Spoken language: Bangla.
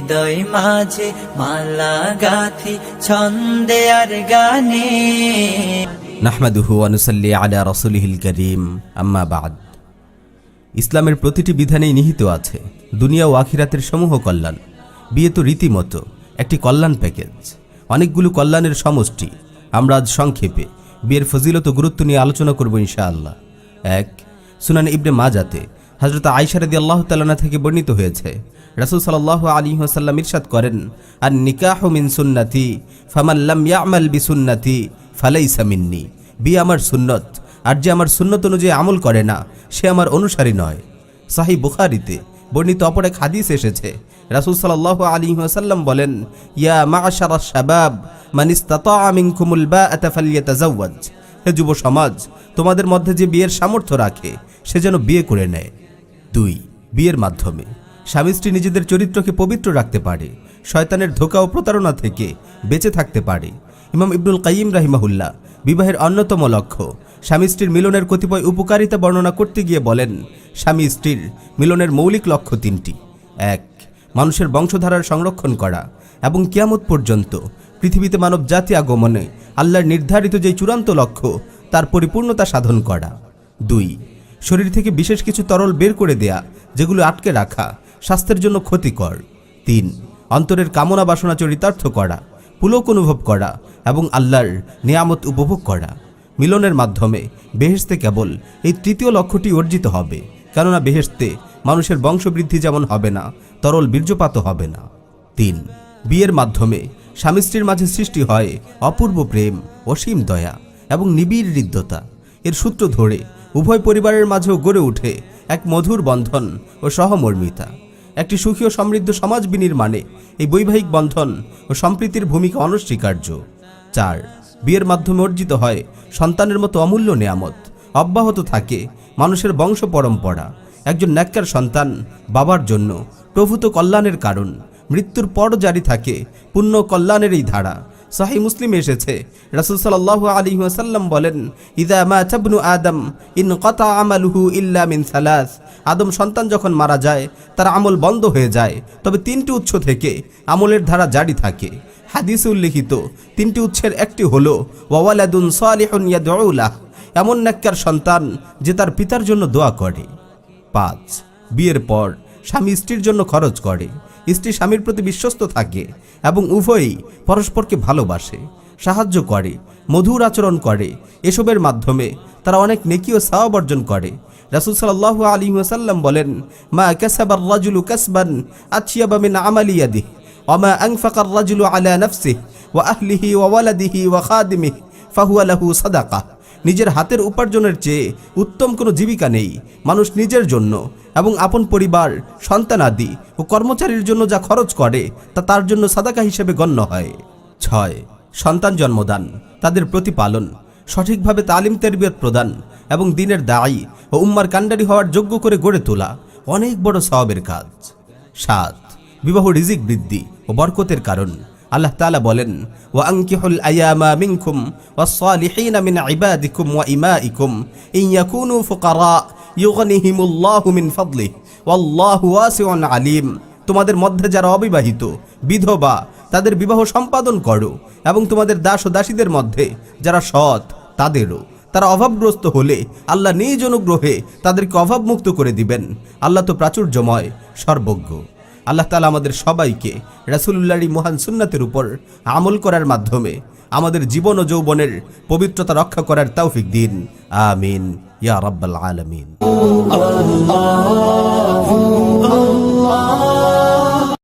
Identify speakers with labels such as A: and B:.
A: হৃদয় মাঝে মালা গাথি ছন্দে আর গানে।
B: নাহমাদুহু ওয়া নুসাল্লি আলা রাসূলিহিল কারীম, আম্মা বা'দ। ইসলামের প্রতিটি বিধানেই নিহিত আছে দুনিয়া ও আখিরাতের সমূহ কল্যাণ। বিয়ে তো রীতিমতো একটি কল্যাণ প্যাকেজ, অনেকগুলো কল্যাণের সমষ্টি। আমরা আজ সংক্ষেপে বিয়ের ফজিলত ও গুরুত্ব নিয়ে আলোচনা করব ইনশাআল্লাহ। 1, সুনান ইবনে মাজাতে হযরত আয়েশা রাদিয়াল্লাহু তাআলা আনহা থেকে বর্ণিত হয়েছে, রাসূল সাল্লাল্লাহু আলাইহি ওয়াসাল্লাম ইরশাদ করেন, আন নিকাহু মিন সুন্নতি ফামান লাম ইয়ামাল বিসুন্নতি ফালাইসা মিন্নি। বিয়ে আমার সুন্নত, আর যে আমার সুন্নত অনুযায়ী আমল করে না সে আমার অনুসারী নয়। সহিহ বুখারীতে বর্ণিত অপর এক হাদিস এসেছে, রাসূল সাল্লাল্লাহু আলাইহি ওয়াসাল্লাম বলেন, ইয়া মা'শারাশ শাবাব মান ইসতাতা'a মিনকুমুল বা'আতা ফালইয়াতাযাওয়াজ। হে যুব সমাজ, তোমাদের মধ্যে যে বিয়ের সামর্থ্য রাখে সে যেন বিয়ে করে নেয়। 2, বিয়ের মাধ্যমে স্বামী স্ত্রী নিজেদের চরিত্রকে পবিত্র রাখতে পারে, শয়তানের ধোঁকা ও প্রতারণা থেকে বেঁচে থাকতে পারে। ইমাম ইবনুল কাইয়িম রাহিমাহুল্লাহ বিবাহের অন্যতম লক্ষ্য স্বামী স্ত্রীর মিলনের কতিপয় উপকারিতা বর্ণনা করতে গিয়ে বলেন, স্বামী স্ত্রীর মিলনের মৌলিক লক্ষ্য 3টি। 1, মানুষের বংশধারার সংরক্ষণ করা এবং কিয়ামত পর্যন্ত পৃথিবীতে মানব জাতি আগমনে আল্লাহর নির্ধারিত যে চূড়ান্ত লক্ষ্য তার পরিপূর্ণতা সাধন করা। 2, শরীর থেকে বিশেষ কিছু তরল বের করে দেয়া যেগুলো আটকে রাখা স্বাস্থ্যের জন্য ক্ষতিকর। 3, অন্তরের কামনা বাসনা চরিতার্থ করা, পুলক অনুভব করা এবং আল্লাহর নিয়ামত উপভোগ করা। মিলনের মাধ্যমে বেহেশতে কেবল এই 3য় লক্ষ্যটি অর্জিত হবে, কেননা বেহেশতে মানুষের বংশবৃদ্ধি যেমন হবে না, তরল বীর্যপাত হবে না। 3, বিয়ের মাধ্যমে স্বামী স্ত্রীর মাঝে সৃষ্টি হয় অপূর্ব প্রেম, অসীম দয়া এবং নিবিড় হৃদ্যতা। এর সূত্র ধরে উভয় পরিবারের মাঝেও গড়ে ওঠে এক মধুর বন্ধন ও সহমর্মিতা। একটি সুখী ও সমৃদ্ধ সমাজ বিনির্মাণে এই বৈবাহিক বন্ধন ও সম্প্রীতির ভূমিকা অনস্বীকার্য। 4, বিয়ের মাধ্যমে অর্জিত হয় সন্তানের মতো অমূল্য নেয়ামত। অব্যাহত থাকে মানুষের বংশ পরম্পরা। একজন নেককার সন্তান বাবার জন্য প্রভূত কল্যাণের কারণ। মৃত্যুর পর জারি থাকে পুণ্য কল্যাণের এই ধারা। সহিহ মুসলিমে এসেছে, রাসূল সাল্লাল্লাহু আলাইহি ওয়াসাল্লাম বলেন, ইযা মাতা ইবনু আদম ইনকাতা আমালুহু ইল্লা মিন সালাস। আদম সন্তান যখন মারা যায় তার আমল বন্ধ হয়ে যায়, তবে 3টি উৎস থেকে আমলের ধারা জারি থাকে। হাদিসে উল্লেখিত 3টি উৎসের একটি হলো ওয়ালাদুন সালিহুন ইয়াদউ লাহ, এমন নেককার সন্তান যে তার পিতার জন্য দোয়া করে। 5, বিয়ের পর স্বামী স্ত্রীর জন্য খরচ করে। স্ত্রী স্বামীর প্রতি বিশ্বস্ত থাকে এবং উভয়ই পরস্পরকে ভালোবাসে, সাহায্য করে, মধুর আচরণ করে। এসবের মাধ্যমে তারা অনেক নেকি ও সওয়াব অর্জন করে। রাসূল সাল্লাল্লাহু আলাইহি ওয়াসাল্লাম বলেন, মা কাসাবার রাজুলু কাসবান আতইয়াবা মিন আমালি ইয়াদিহি ওয়া মা আনফাকার রাজুলু আলা নাফসিহি ওয়া আহলিহি ওয়া ওয়ালাদিহি ওয়া খাদিমিহি ফাহুয়া লাহু সাদাকাহ। নিজের হাতের উপার্জনের চেয়ে উত্তম কোনো জীবিকা নেই। মানুষ নিজের জন্য এবং আপন পরিবার, সন্তানাদি ও কর্মচারীর জন্য যা খরচ করে তা তার জন্য সাদাকা হিসেবে গণ্য হয়। 6, সন্তান জন্মদান, তাদের প্রতিপালন, সঠিকভাবে তালিম তেরবিয়ত প্রদান এবং দ্বীনের দায়ী ও উম্মার কাণ্ডারি হওয়ার যোগ্য করে গড়ে তোলা অনেক বড় সওয়াবের কাজ। 7, বিবাহ রিজিক বৃদ্ধি ও বরকতের কারণ। আল্লাহ তাআলা বলেন, ওয়া আনকিহুল আয়ামা মিনকুম ওয়াস সালিহিনা মিন ইবাদিকুম ওয়া ইমাইকুম ইন ইয়াকুনু ফুকারা ইউগনিহিমুল্লাহু মিন ফাদলিহি ওয়াল্লাহু ওয়াসিউন আলিম। তোমাদের মধ্যে যারা অবিবাহিত, বিধবা, তাদের বিবাহ সম্পাদন করো, এবং তোমাদের দাস ও দাসীদের মধ্যে যারা সৎ তাদেরও। তারা অভাবগ্রস্ত হলে আল্লাহ নিজ অনুগ্রহে তাদেরকে অভাবমুক্ত করে দিবেন। আল্লাহ তো প্রাচুর্যময়, সর্বজ্ঞ। আল্লাহ তাআলা আমাদের সবাইকে রাসূলুল্লাহর মহান সুন্নাতের উপর আমল করার মাধ্যমে আমাদের জীবন ও যৌবনের পবিত্রতা রক্ষা করার তৌফিক দিন। আমিন ইয়া রাব্বাল আলামিন।